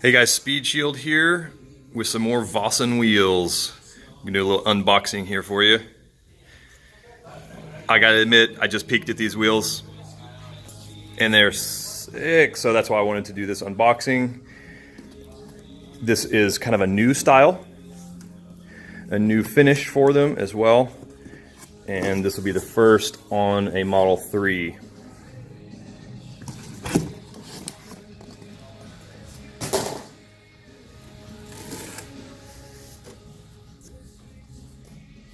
Hey guys, Speed Shield here with some more Vossen wheels. I'm gonna do a little unboxing here for you. I gotta admit, I just peeked at these wheels and they're sick, so that's why I wanted to do this unboxing. This is kind of a new style, a new finish for them as well, and this will be the first on a Model 3.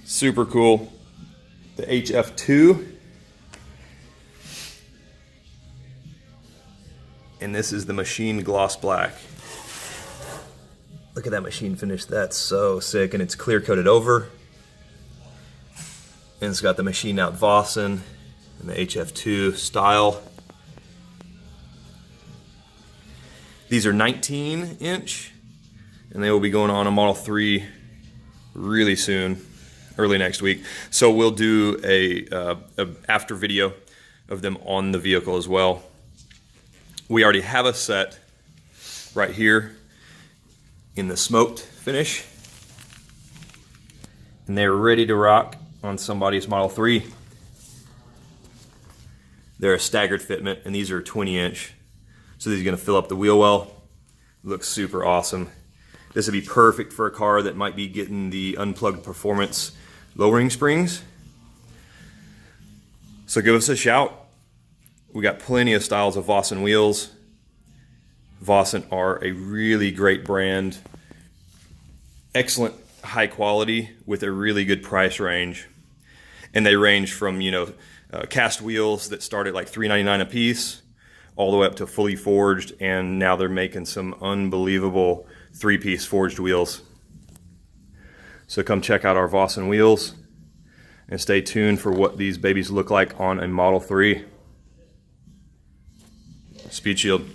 Super cool. The HF2. And this is the machine gloss black. Look at that machine finish. That's so sick. And it's clear coated over. And it's got the machine out Vossen and the HF2 style. These are 19-inch. And they will be going on a Model 3 really soon. Early next week. So we'll do a after video of them on the vehicle as well. We already have a set right here in the smoked finish, and they're ready to rock on somebody's Model 3. They're a staggered fitment, and these are 20-inch, so these are going to fill up the wheel well. Looks super awesome. This would be perfect for a car that might be getting the unplugged performance lowering springs. So give us a shout. We got plenty of styles of Vossen wheels. Vossen are a really great brand. Excellent high quality with a really good price range. And they range from, cast wheels that start at like $3.99 a piece all the way up to fully forged, and now they're making some unbelievable 3-piece forged wheels. So come check out our Vossen wheels and stay tuned for what these babies look like on a Model 3. Speed Shield.